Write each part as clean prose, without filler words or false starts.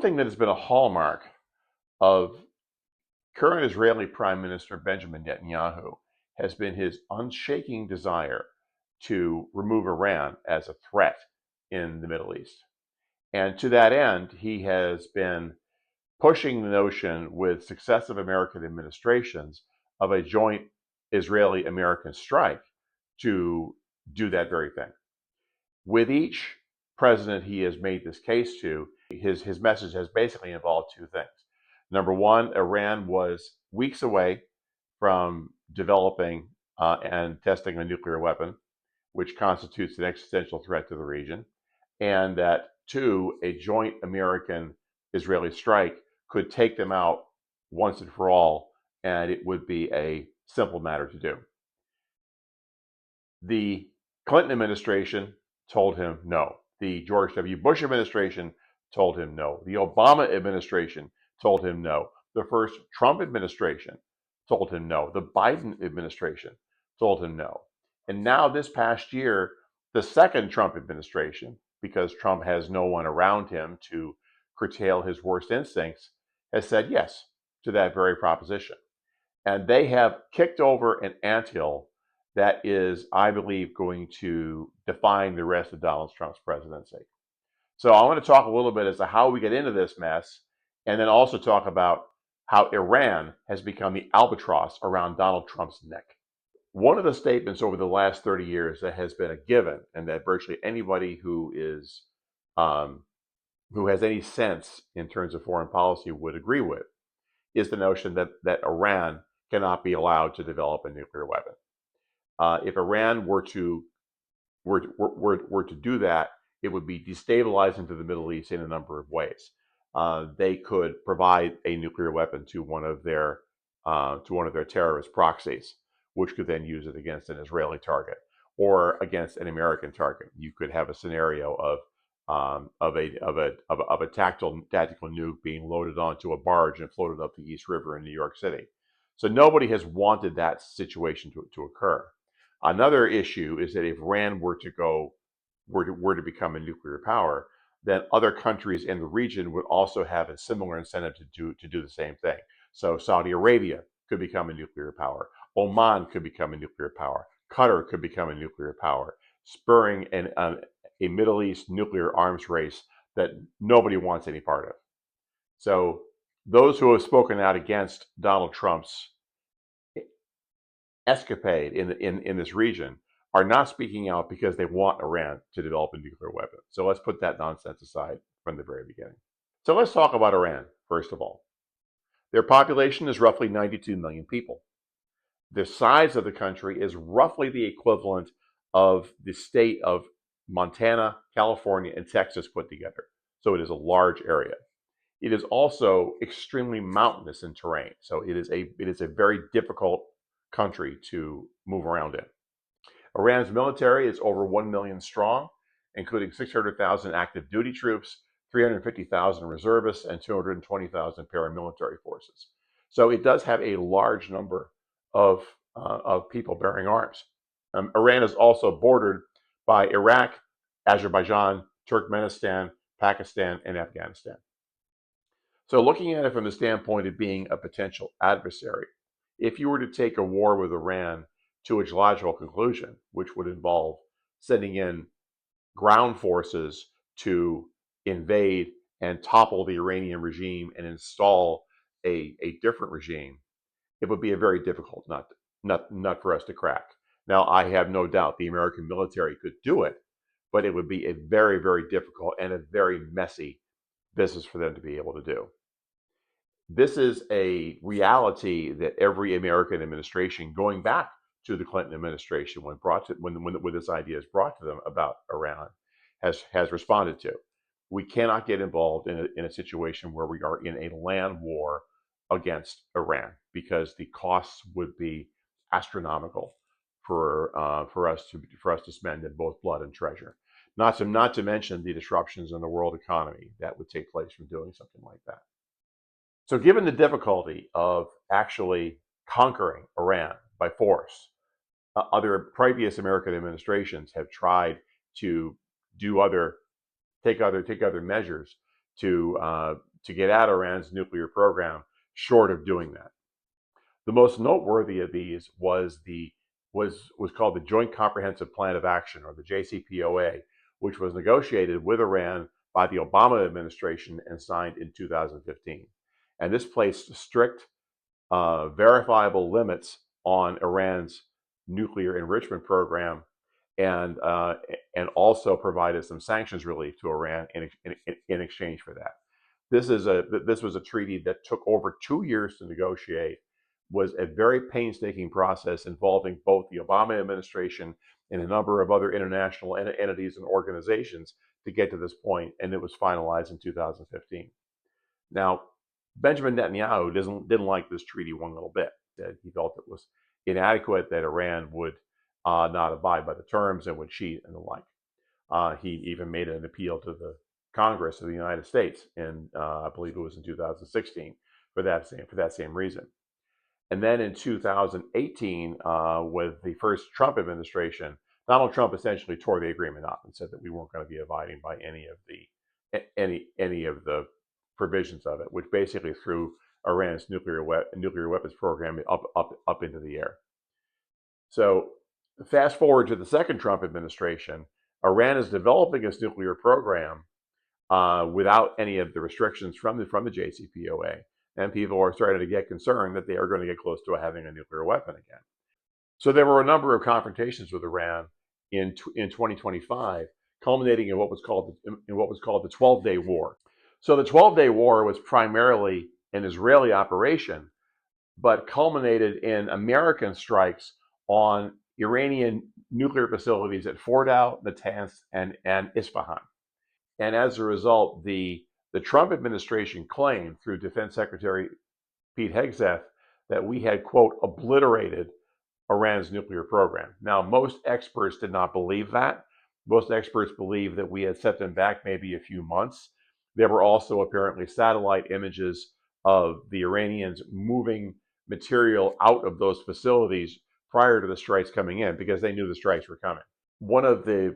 thing that has been a hallmark of current Israeli Prime Minister Benjamin Netanyahu has been his unshaking desire to remove Iran as a threat in the Middle East. And to that end, he has been pushing the notion with successive American administrations of a joint Israeli-American strike to do that very thing. With each president he has made this case to, his message has basically involved two things. Number one, Iran was weeks away from developing and testing a nuclear weapon, which constitutes an existential threat to the region. And that two, a joint American-Israeli strike could take them out once and for all, and it would be a simple matter to do. The Clinton administration told him no. The George W. Bush administration told him no. The Obama administration told him no. The first Trump administration told him no. The Biden administration told him no. And now this past year, the second Trump administration, because Trump has no one around him to curtail his worst instincts, has said yes to that very proposition. And they have kicked over an anthill that is, I believe, going to define the rest of Donald Trump's presidency. So I want to talk a little bit as to how we get into this mess, and then also talk about how Iran has become the albatross around Donald Trump's neck. One of the statements over the last 30 years that has been a given, and that virtually anybody who has any sense in terms of foreign policy would agree with, is the notion that Iran cannot be allowed to develop a nuclear weapon. If Iran were to do that, it would be destabilizing to the Middle East in a number of ways. They could provide a nuclear weapon to one of their terrorist proxies, which could then use it against an Israeli target or against an American target. You could have a scenario of a tactical nuke being loaded onto a barge and floated up the East River in New York City. So nobody has wanted that situation to occur. Another issue is that if Iran were to become a nuclear power, then other countries in the region would also have a similar incentive to do the same thing. So Saudi Arabia could become a nuclear power. Oman could become a nuclear power. Qatar could become a nuclear power, spurring a Middle East nuclear arms race that nobody wants any part of. So those who have spoken out against Donald Trump's escapade in this region are not speaking out because they want Iran to develop a nuclear weapon. So let's put that nonsense aside from the very beginning. So let's talk about Iran, first of all. Their population is roughly 92 million people. The size of the country is roughly the equivalent of the state of Montana, California, and Texas put together. So it is a large area. It is also extremely mountainous in terrain. So it is a very difficult country to move around in. Iran's military is over 1 million strong, including 600,000 active duty troops, 350,000 reservists, and 220,000 paramilitary forces. So it does have a large number of people bearing arms. Iran is also bordered by Iraq, Azerbaijan, Turkmenistan, Pakistan, and Afghanistan. So looking at it from the standpoint of being a potential adversary, if you were to take a war with Iran to its logical conclusion, which would involve sending in ground forces to invade and topple the Iranian regime and install a different regime, it would be a very difficult nut for us to crack. Now, I have no doubt the American military could do it, but it would be a very, very difficult and a very messy business for them to be able to do. This is a reality that every American administration, going back to the Clinton administration, when this idea is brought to them about Iran, has responded to. We cannot get involved in a situation where we are in a land war against Iran, because the costs would be astronomical for us to spend in both blood and treasure. Not to mention the disruptions in the world economy that would take place from doing something like that. So given the difficulty of actually conquering Iran by force, other previous American administrations have tried to take other measures to to get at Iran's nuclear program, short of doing that. The most noteworthy of these was called the Joint Comprehensive Plan of Action, or the JCPOA, which was negotiated with Iran by the Obama administration and signed in 2015. And this placed strict, verifiable limits on Iran's nuclear enrichment program, and also provided some sanctions relief to Iran in exchange for that. This was a treaty that took over 2 years to negotiate, was a very painstaking process involving both the Obama administration and a number of other international entities and organizations to get to this point, and it was finalized in 2015. Now, Benjamin Netanyahu didn't like this treaty one little bit. He felt it was inadequate, that Iran would not abide by the terms and would cheat and the like. He even made an appeal to the Congress of the United States, and I believe it was in 2016 for that same reason. And then in 2018, with the first Trump administration, Donald Trump essentially tore the agreement up and said that we weren't going to be abiding by any of the provisions of it, which basically threw Iran's nuclear weapons program up into the air. So fast forward to the second Trump administration, Iran is developing its nuclear program without any of the restrictions from the JCPOA, and people are starting to get concerned that they are going to get close to having a nuclear weapon again. So there were a number of confrontations with Iran in 2025, culminating in what was called the 12-day war. So the 12-day war was primarily an Israeli operation, but culminated in American strikes on Iranian nuclear facilities at Fordow, Natanz, and Isfahan. And as a result, the Trump administration claimed through Defense Secretary Pete Hegseth that we had, quote, obliterated Iran's nuclear program. Now, most experts did not believe that. Most experts believe that we had set them back maybe a few months. There were also apparently satellite images of the Iranians moving material out of those facilities prior to the strikes coming in, because they knew the strikes were coming. One of the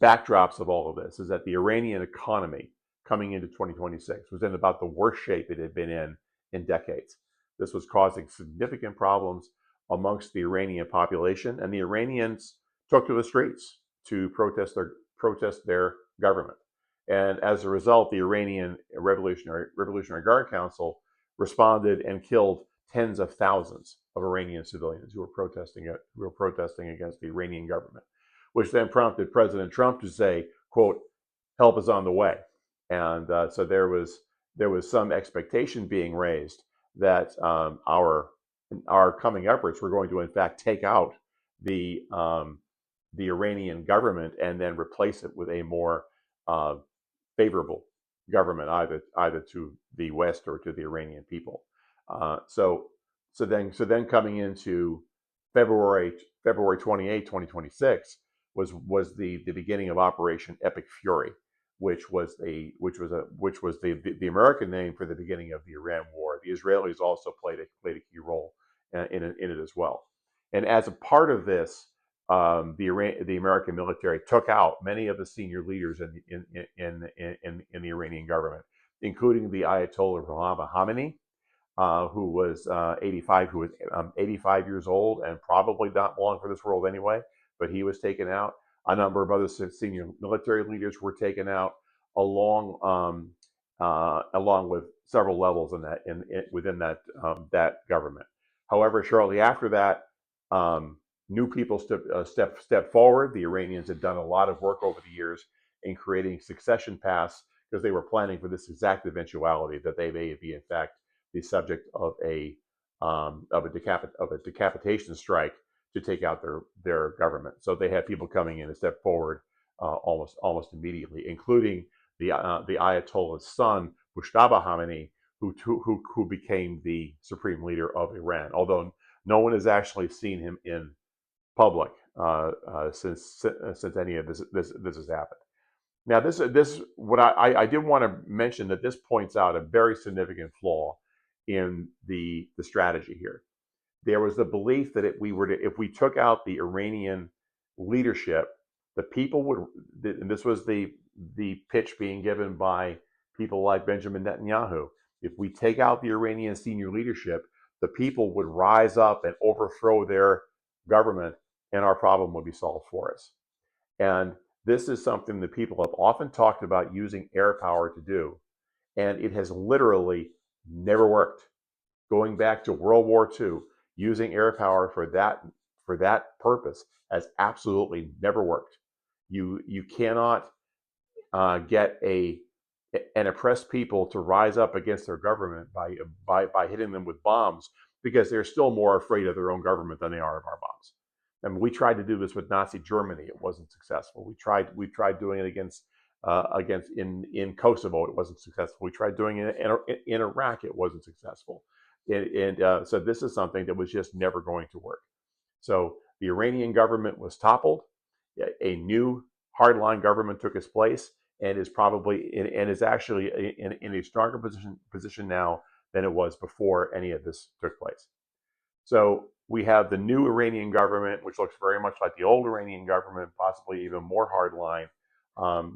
backdrops of all of this is that the Iranian economy coming into 2026 was in about the worst shape it had been in decades. This was causing significant problems amongst the Iranian population, and the Iranians took to the streets to protest their government. And as a result, the Iranian Revolutionary Guard Council responded and killed tens of thousands of Iranian civilians who were protesting against the Iranian government, which then prompted President Trump to say, quote, help is on the way. And so there was some expectation being raised that our coming efforts were going to, in fact, take out the Iranian government and then replace it with a more favorable government, either to the West or to the Iranian people. So then coming into February 28, 2026 was the beginning of Operation Epic Fury, which was the American name for the beginning of the Iran War. The Israelis also played a key role in it as well. And as a part of this, the American military took out many of the senior leaders in the Iranian government, including the Ayatollah Ruhollah Khomeini, who was 85 years old and probably not long for this world anyway, but he was taken out. A number of other senior military leaders were taken out, along with several levels within that government. However, shortly after that, new people stepped forward. The Iranians had done a lot of work over the years in creating succession paths, because they were planning for this exact eventuality, that they may be, in fact, the subject of a decapitation strike to take out their government. So they had people coming in to step forward almost immediately, including the Ayatollah's son, Mujtaba Khomeini, who became the supreme leader of Iran. Although no one has actually seen him in public since any of this has happened. Now, I did want to mention that this points out a very significant flaw in the strategy here. There was the belief that if we took out the Iranian leadership, the people would, and this was the pitch being given by people like Benjamin Netanyahu. If we take out the Iranian senior leadership, the people would rise up and overthrow their government, and our problem would be solved for us. And this is something that people have often talked about using air power to do, and it has literally never worked. Going back to World War II, using air power for that purpose has absolutely never worked. You cannot get an oppressed people to rise up against their government by hitting them with bombs, because they're still more afraid of their own government than they are of our bombs. And we tried to do this with Nazi Germany; it wasn't successful. We tried doing it against in Kosovo; it wasn't successful. We tried doing it in Iraq; it wasn't successful. And so this is something that was just never going to work. So the Iranian government was toppled. A new hardline government took its place, and is actually in a stronger position now than it was before any of this took place. So we have the new Iranian government, which looks very much like the old Iranian government, possibly even more hardline,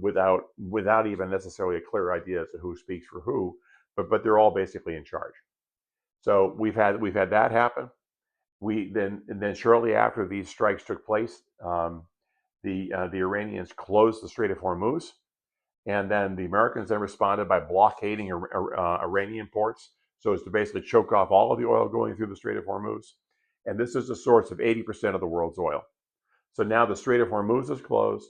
without even necessarily a clear idea as to who speaks for who, but they're all basically in charge. So we've had that happen. Then shortly after these strikes took place, the Iranians closed the Strait of Hormuz, and then the Americans then responded by blockading Iranian ports so as to basically choke off all of the oil going through the Strait of Hormuz. And this is the source of 80% of the world's oil. So now the Strait of Hormuz is closed.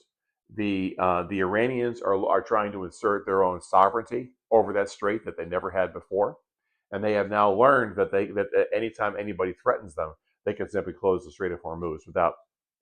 The Iranians are trying to insert their own sovereignty over that strait that they never had before, and they have now learned that anytime anybody threatens them, they can simply close the Strait of Hormuz without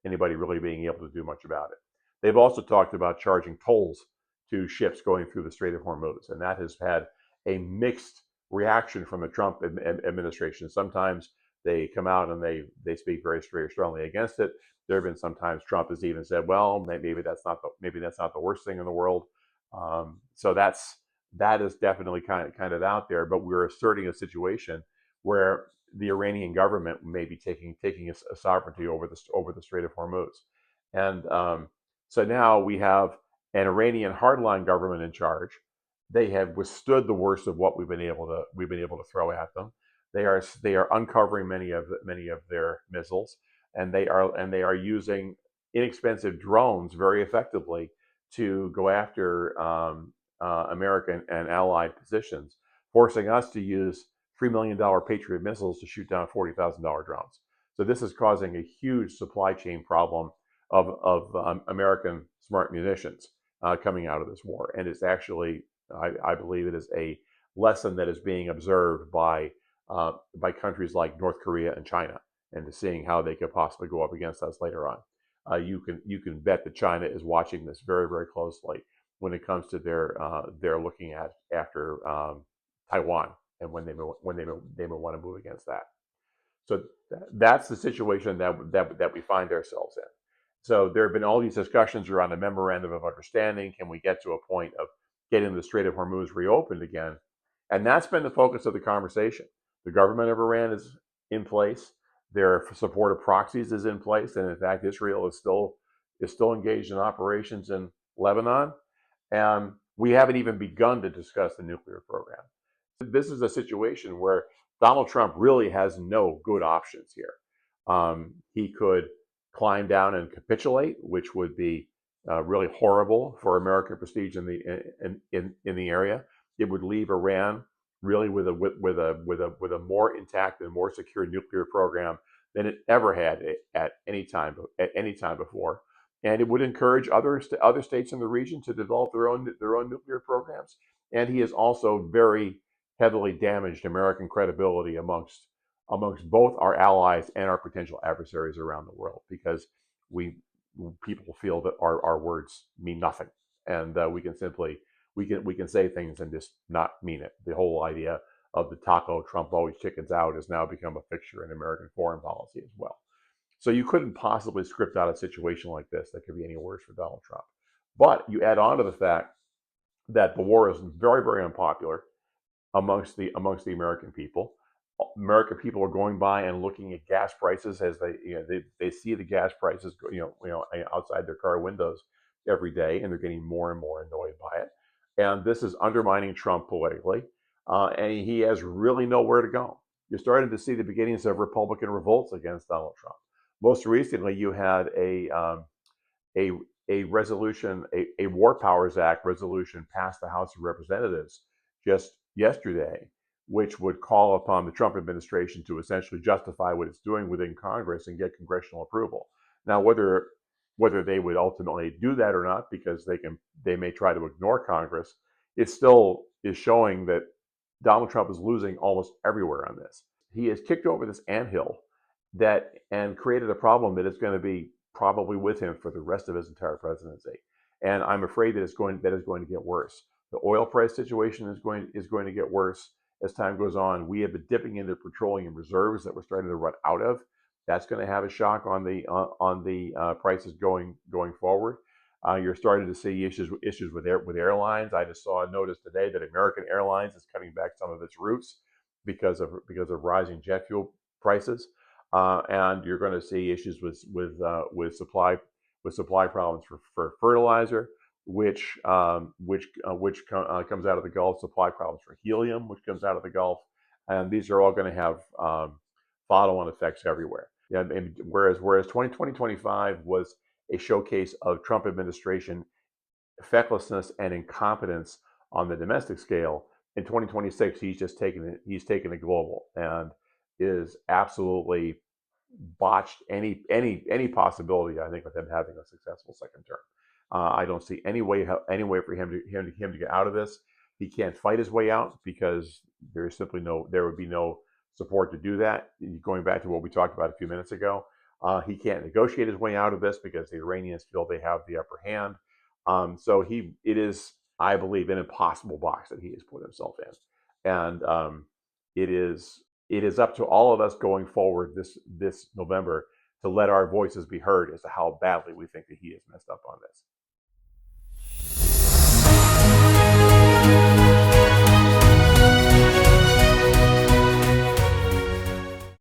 anybody really being able to do much about it. They've also talked about charging tolls to ships going through the Strait of Hormuz, and that has had a mixed reaction from the Trump administration. Sometimes they come out and they speak very strongly against it. There have been sometimes Trump has even said, "Well, maybe that's not the worst thing in the world." So that is definitely kind of out there. But we're asserting a situation where the Iranian government may be taking a sovereignty over the Strait of Hormuz, and so now we have an Iranian hardline government in charge. They have withstood the worst of what we've been able to throw at them. They are uncovering many of their missiles, and they are using inexpensive drones very effectively to go after American and allied positions, forcing us to use $3 million Patriot missiles to shoot down $40,000 drones. So this is causing a huge supply chain problem of American smart munitions coming out of this war, and it's actually, I believe, it is a lesson that is being observed by countries like North Korea and China, and to seeing how they could possibly go up against us later on. You can bet that China is watching this very very closely when it comes to their looking at after Taiwan, and when they may want to move against that. So that's the situation that we find ourselves in. So there have been all these discussions around a memorandum of understanding. Can we get to a point of getting the Strait of Hormuz reopened again? And that's been the focus of the conversation. The government of Iran is in place. Their support of proxies is in place, and in fact, Israel is still engaged in operations in Lebanon. And we haven't even begun to discuss the nuclear program. This is a situation where Donald Trump really has no good options here. He could climb down and capitulate, which would be really horrible for American prestige in the area. It would leave Iran really with a more intact and more secure nuclear program than it ever had at any time before, and it would encourage other states in the region to develop their own nuclear programs. And he has also very heavily damaged American credibility amongst both our allies and our potential adversaries around the world, because we people feel that our words mean nothing, and we can say things and just not mean it. The whole idea of the taco Trump always chickens out has now become a fixture in American foreign policy as well. So you couldn't possibly script out a situation like this that could be any worse for Donald Trump. But you add on to the fact that the war is very, very unpopular amongst the American people. American people are going by and looking at gas prices as they see the gas prices outside their car windows every day, and they're getting more and more annoyed by it. And this is undermining Trump politically, and he has really nowhere to go. You're starting to see the beginnings of Republican revolts against Donald Trump. Most recently, you had a resolution, a War Powers Act resolution passed the House of Representatives just yesterday, which would call upon the Trump administration to essentially justify what it's doing within Congress and get congressional approval. Now, whether they would ultimately do that or not, because they may try to ignore Congress, it still is showing that Donald Trump is losing almost everywhere on this. He has kicked over this anthill that and created a problem that is going to be probably with him for the rest of his entire presidency. And I'm afraid that is going to get worse. The oil price situation is going to get worse as time goes on. We have been dipping into petroleum reserves that we're starting to run out of. That's going to have a shock on the prices going forward. You're starting to see issues with airlines. I just saw a notice today that American Airlines is cutting back some of its routes because of rising jet fuel prices, and you're going to see issues with supply problems for fertilizer, which comes out of the Gulf. Supply problems for helium, which comes out of the Gulf, and these are all going to have follow-on effects everywhere. Yeah, and whereas 2025 was a showcase of Trump administration fecklessness and incompetence on the domestic scale. In 2026, he's taken it global and is absolutely botched any possibility, I think, of him having a successful second term. I don't see any way for him to get out of this. He can't fight his way out because there would be no support to do that. Going back to what we talked about a few minutes ago, he can't negotiate his way out of this because the Iranians feel they have the upper hand. So it is, I believe, an impossible box that he has put himself in, and it is up to all of us going forward this November to let our voices be heard as to how badly we think that he has messed up on this.